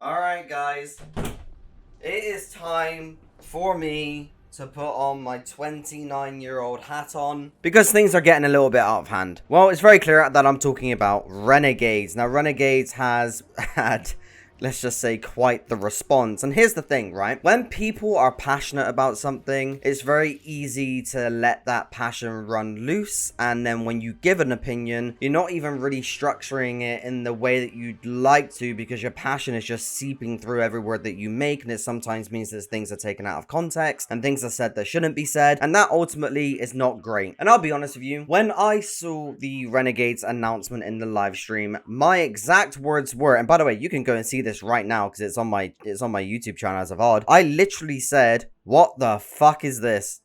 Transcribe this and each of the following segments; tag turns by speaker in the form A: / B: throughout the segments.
A: Alright, guys. It is time for me to put on my 29-year-old hat on because things are getting a little bit out of hand. Well, it's very clear that I'm talking about Renegades. Now, Renegades has had, let's just say, quite the response. And here's the thing, right? When people are passionate about something, it's very easy to let that passion run loose. And then when you give an opinion, you're not even really structuring it in the way that you'd like to because your passion is just seeping through every word that you make. And it sometimes means that things are taken out of context and things are said that shouldn't be said. And that ultimately is not great. And I'll be honest with you, when I saw the Renegades announcement in the live stream, my exact words were, and by the way, you can go and see this right now because it's on my YouTube channel as of odd. I literally said, "What the fuck is this?"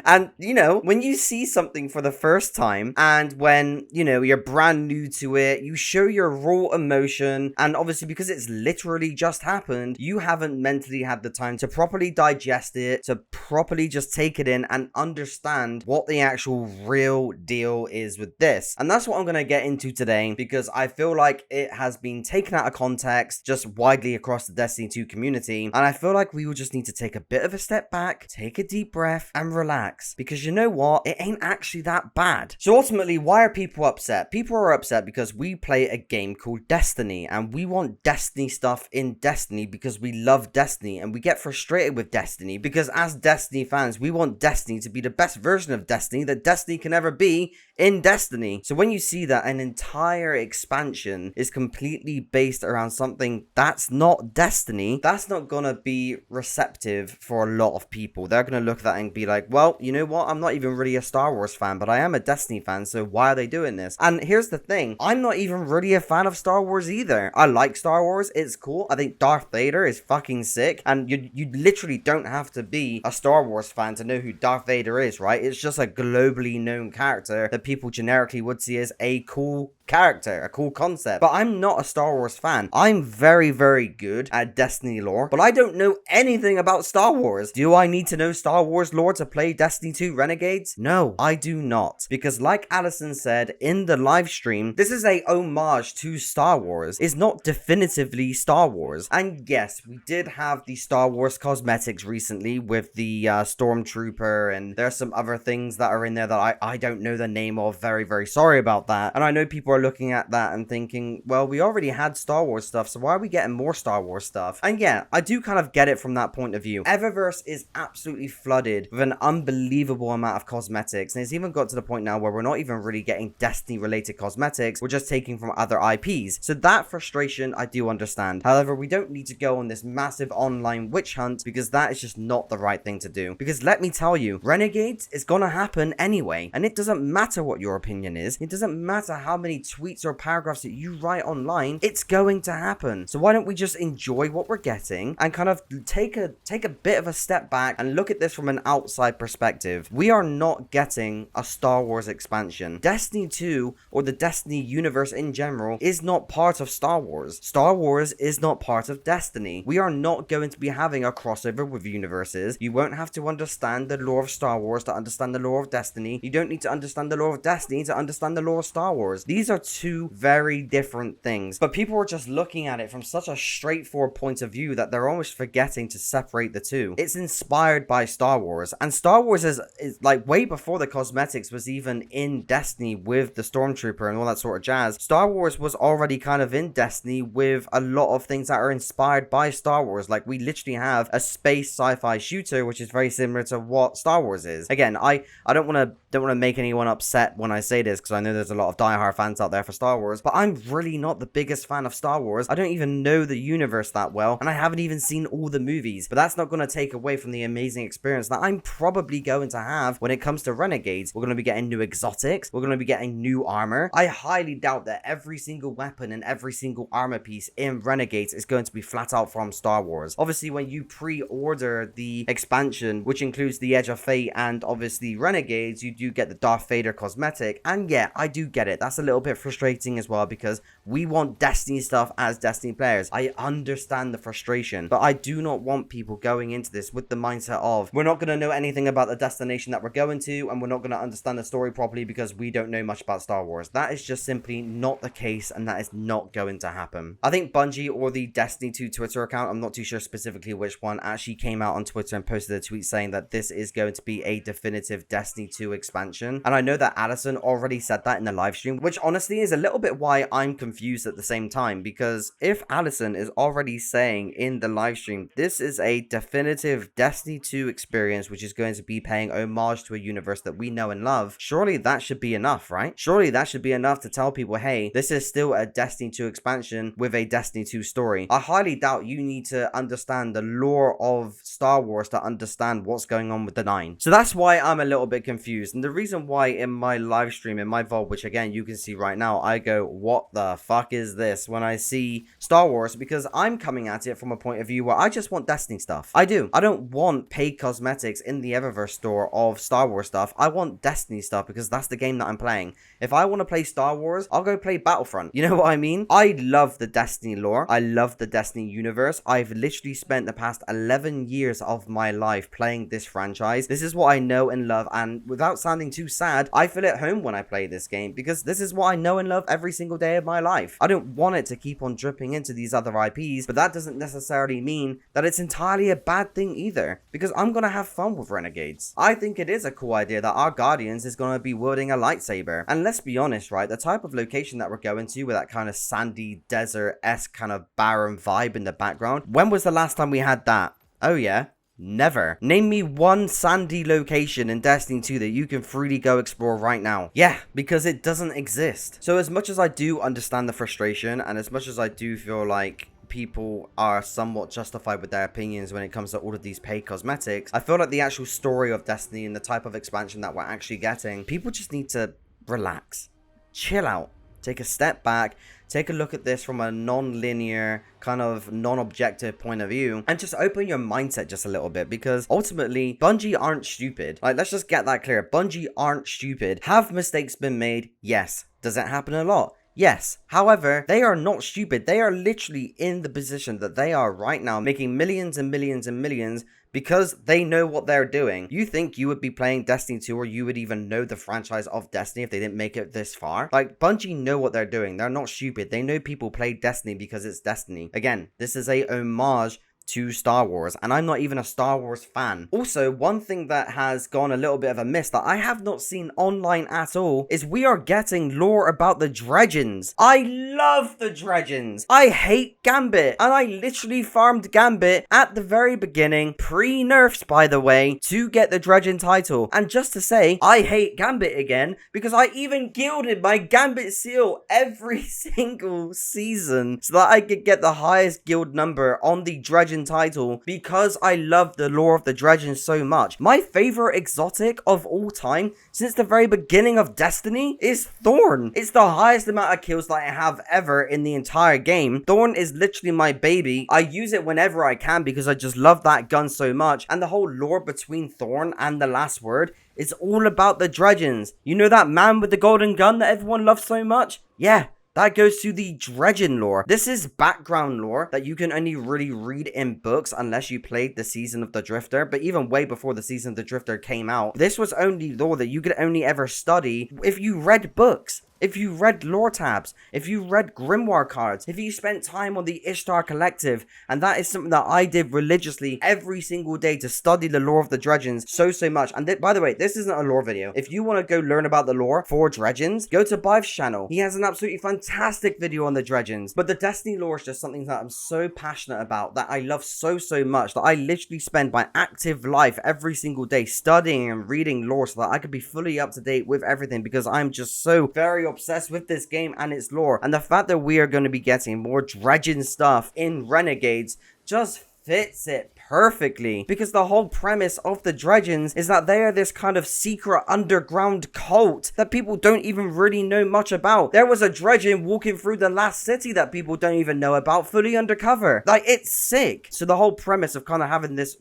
A: And, you know, when you see something for the first time and when, you know, you're brand new to it, you show your raw emotion. And obviously, because it's literally just happened, you haven't mentally had the time to properly digest it, to properly just take it in and understand what the actual real deal is with this. And that's what I'm going to get into today because I feel like it has been taken out of context just widely across the Destiny 2 community. And I feel like we will just need to take a bit of a step back, take a deep breath and relax. Because you know what? It ain't actually that bad. So ultimately, why are people upset? People are upset because we play a game called Destiny and we want Destiny stuff in Destiny because we love Destiny and we get frustrated with Destiny because as Destiny fans, we want Destiny to be the best version of Destiny that Destiny can ever be in Destiny. So when you see that an entire expansion is completely based around something that's not Destiny, that's not gonna be receptive for a lot of people. They're gonna look at that and be like, well, you know what? I'm not even really a Star Wars fan, but I am a Destiny fan, so why are they doing this? And here's the thing. I'm not even really a fan of Star Wars either. I like Star Wars. It's cool. I think Darth Vader is fucking sick. And you literally don't have to be a Star Wars fan to know who Darth Vader is, right? It's just a globally known character that people generically would see as a cool character, a cool concept. But I'm not a Star Wars fan. I'm very, very good at Destiny lore, but I don't know anything about Star Wars. Do I need to know Star Wars lore to play Destiny 2 Renegades? No, I do not. Because like Allison said in the live stream, this is a homage to Star Wars. It's not definitively Star Wars. And yes, we did have the Star Wars cosmetics recently with the Stormtrooper, and there's some other things that are in there that I don't know the name of. Very, very sorry about that. And I know people are looking at that and thinking, well, we already had Star Wars stuff, so why are we getting more Star Wars stuff? And yeah, I do kind of get it from that point of view. Eververse is absolutely flooded with an unbelievable amount of cosmetics, and it's even got to the point now where we're not even really getting Destiny related cosmetics, we're just taking from other IPs. So that frustration I do understand. However, we don't need to go on this massive online witch hunt because that is just not the right thing to do. Because let me tell you, Renegades is gonna happen anyway, and it doesn't matter what your opinion is. It doesn't matter how many tweets or paragraphs that you write online, it's going to happen. So why don't we just enjoy what we're getting and kind of take a bit of a step back and look at this from an outside perspective. We are not getting a Star Wars expansion. Destiny 2 or the Destiny universe in general is not part of Star Wars. Star Wars is not part of Destiny. We are not going to be having a crossover with universes. You won't have to understand the lore of Star Wars to understand the lore of Destiny. You don't need to understand the lore of Destiny to understand the lore of Star Wars. These are two very different things, but people are just looking at it from such a straightforward point of view that they're almost forgetting to separate the two. It's inspired by Star Wars, and Star Wars is like way before the cosmetics was even in Destiny with the Stormtrooper and all that sort of jazz. Star Wars was already kind of in Destiny with a lot of things that are inspired by Star Wars. Like we literally have a space sci-fi shooter which is very similar to what Star Wars is. Again, I don't want to make anyone upset when I say this because I know there's a lot of diehard fans out there for Star Wars, but I'm really not the biggest fan of Star Wars. I don't even know the universe that well, and I haven't even seen all the movies, but that's not going to take away from the amazing experience that I'm probably going to have when it comes to Renegades. We're going to be getting new exotics, we're going to be getting new armor. I highly doubt that every single weapon and every single armor piece in Renegades is going to be flat out from Star Wars. Obviously, when you pre-order the expansion, which includes the Edge of Fate and obviously Renegades, you do get the Darth Vader cosmetic, and yeah, I do get it. That's a little bit bit frustrating as well because we want Destiny stuff as Destiny players. I understand the frustration, but I do not want people going into this with the mindset of, we're not going to know anything about the destination that we're going to, and we're not going to understand the story properly because we don't know much about Star Wars. That is just simply not the case, and that is not going to happen. I think Bungie or the Destiny 2 Twitter account, I'm not too sure specifically which one, actually came out on Twitter and posted a tweet saying that this is going to be a definitive Destiny 2 expansion. And I know that Addison already said that in the live stream, which honestly is a little bit why I'm confused at the same time, because if Addison is already saying in the live stream, this is a definitive Destiny 2 experience, which is going to be paying homage to a universe that we know and love, surely that should be enough, right? Surely that should be enough to tell people, hey, this is still a Destiny 2 expansion with a Destiny 2 story. I highly doubt you need to understand the lore of Star Wars to understand what's going on with the 9. So that's why I'm a little bit confused. And the reason why in my live stream, in my VOD, which again you can see right now, I go, what the fuck is this when I see Star Wars? Because I'm coming at it from a point of view where I just want Destiny stuff. I do. I don't want paid cosmetics in the Eververse store of Star Wars stuff. I want Destiny stuff because that's the game that I'm playing. If I want to play Star Wars, I'll go play Battlefront. You know what I mean? I love the Destiny lore. I love the Destiny universe. I've literally spent the past 11 years of my life playing this franchise. This is what I know and love, and without sounding too sad, I feel at home when I play this game because this is what I know and love every single day of my life. I don't want it to keep on dripping into these other IPs, but that doesn't necessarily mean that it's entirely a bad thing either, because I'm gonna have fun with Renegades. I think it is a cool idea that our Guardians is gonna be wielding a lightsaber, and let's be honest, right, the type of location that we're going to with that kind of sandy desert-esque kind of barren vibe in the background, when was the last time we had that? Oh yeah, never. Name me one sandy location in Destiny 2 that you can freely go explore right now. Yeah, because it doesn't exist. So as much as I do understand the frustration, and as much as I do feel like people are somewhat justified with their opinions when it comes to all of these paid cosmetics, I feel like the actual story of Destiny and the type of expansion that we're actually getting, people just need to relax, chill out, take a step back, take a look at this from a non-linear, kind of non-objective point of view, and just open your mindset just a little bit, because ultimately, Bungie aren't stupid. Like, let's just get that clear. Bungie aren't stupid. Have mistakes been made? Yes. Does that happen a lot? Yes. However, they are not stupid. They are literally in the position that they are right now, making millions and millions and millions because they know what they're doing. You think you would be playing Destiny 2 or you would even know the franchise of Destiny if they didn't make it this far? Like, Bungie know what they're doing. They're not stupid. They know people play Destiny because it's Destiny. Again, this is a homage to Star Wars, and I'm not even a Star Wars fan. Also, one thing that has gone a little bit of a miss that I have not seen online at all is we are getting lore about the Dredgens. I love the Dredgens. I hate Gambit, and I literally farmed Gambit at the very beginning, pre-nerfs by the way, to get the Dredgen title. And just to say, I hate Gambit again, because I even gilded my Gambit seal every single season so that I could get the highest guild number on the Dredgen title, because I love the lore of the Dredgen so much. My favorite exotic of all time since the very beginning of Destiny is Thorn. It's the highest amount of kills that I have ever in the entire game. Thorn is literally my baby. I use it whenever I can because I just love that gun so much, and the whole lore between Thorn and the Last Word is all about the Dredgens. You know that man with the golden gun that everyone loves so much? Yeah. That goes to the Dredgen lore. This is background lore that you can only really read in books unless you played the Season of the Drifter. But even way before the Season of the Drifter came out, this was only lore that you could only ever study if you read books. If you read lore tabs, if you read grimoire cards, if you spent time on the Ishtar Collective, and that is something that I did religiously every single day to study the lore of the Dredgens so much. And by the way, this isn't a lore video. If you want to go learn about the lore for Dredgens, go to Bive's channel. He has an absolutely fantastic video on the Dredgens. But the Destiny lore is just something that I'm so passionate about, that I love so much, that I literally spend my active life every single day studying and reading lore so that I could be fully up to date with everything, because I'm just so very obsessed with this game and its lore. And the fact that we are going to be getting more Dredgen stuff in Renegades just fits it perfectly, because the whole premise of the Dredgens is that they are this kind of secret underground cult that people don't even really know much about. There was a Dredgen walking through the last city that people don't even know about, fully undercover. Like, it's sick. So the whole premise of kind of having this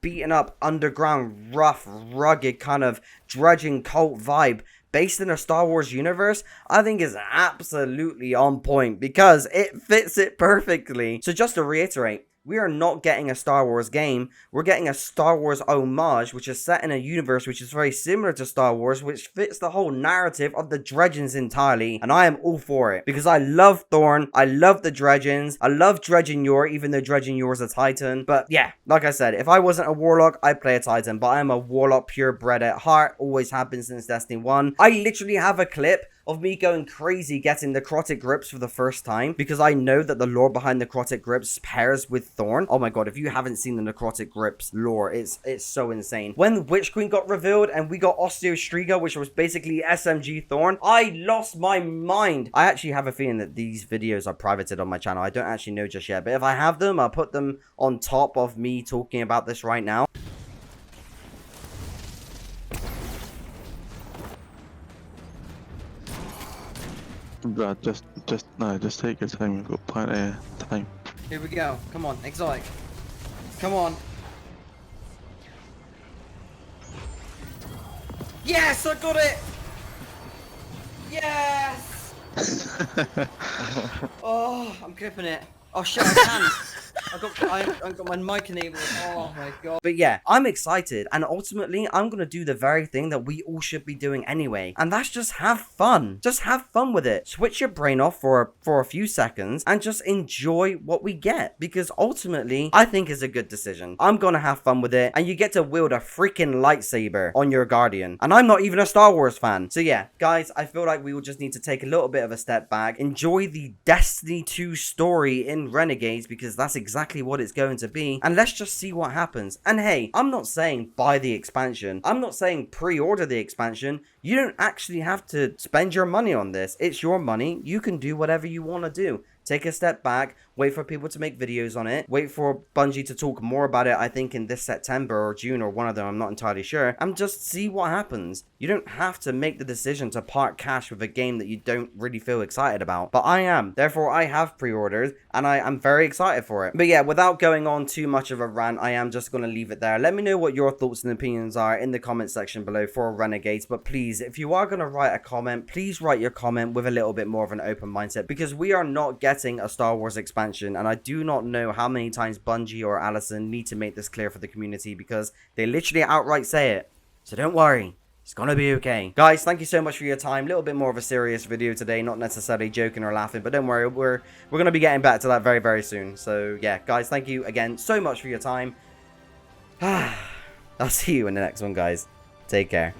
A: beaten up underground, rough, rugged kind of Dredgen cult vibe based in a Star Wars universe, I think is absolutely on point because it fits it perfectly. So just to reiterate, we are not getting a Star Wars game. We're getting a Star Wars homage, which is set in a universe which is very similar to Star Wars, which fits the whole narrative of the Dredgens entirely. And I am all for it because I love Thorn. I love the Dredgens. I love Dredgen Yor, even though Dredgen Yor is a Titan. But yeah, like I said, if I wasn't a Warlock, I'd play a Titan. But I am a Warlock purebred at heart. Always have been since Destiny 1. I literally have a clip of me going crazy getting necrotic grips for the first time because I know that the lore behind necrotic grips pairs with Thorn. Oh my god, if you haven't seen the necrotic grips lore, it's so insane. When Witch Queen got revealed and we got Osteo Striga, which was basically SMG Thorn, I lost my mind. I actually have a feeling that these videos are privated on my channel. I don't actually know just yet, but if I have them, I'll put them on top of me talking about this right now.
B: Brad, just take your time. We've got plenty of time.
A: Here we go. Come on, exotic. Come on. Yes, I got it. Yes. Oh, I'm gripping it. Oh shit, I can't. I got my mic enabled. Oh my god. But yeah, I'm excited, and ultimately, I'm gonna do the very thing that we all should be doing anyway, and that's just have fun. Just have fun with it. Switch your brain off for a few seconds, and just enjoy what we get, because ultimately, I think it's a good decision. I'm gonna have fun with it, and you get to wield a freaking lightsaber on your Guardian, and I'm not even a Star Wars fan. So yeah, guys, I feel like we will just need to take a little bit of a step back, enjoy the Destiny 2 story in Renegades, because that's exactly what it's going to be, and let's just see what happens. And hey, I'm not saying buy the expansion, I'm not saying pre-order the expansion. You don't actually have to spend your money on this. It's your money. You can do whatever you want to do. Take a step back, wait for people to make videos on it, wait for Bungie to talk more about it, I think in this September or June or one of them, I'm not entirely sure, and just see what happens. You don't have to make the decision to part cash with a game that you don't really feel excited about, but I am. Therefore, I have pre-ordered, and I am very excited for it. But yeah, without going on too much of a rant, I am just going to leave it there. Let me know what your thoughts and opinions are in the comment section below for Renegades, but please, if you are going to write a comment, please write your comment with a little bit more of an open mindset, because we are not getting a Star Wars expansion, and I do not know how many times Bungie or Allison need to make this clear for the community, because they literally outright say it. So don't worry, it's gonna be okay. Guys, thank you so much for your time. A little bit more of a serious video today, not necessarily joking or laughing, but don't worry, we're gonna be getting back to that very, very soon. So yeah, guys, thank you again so much for your time. I'll see you in the next one, guys. Take care.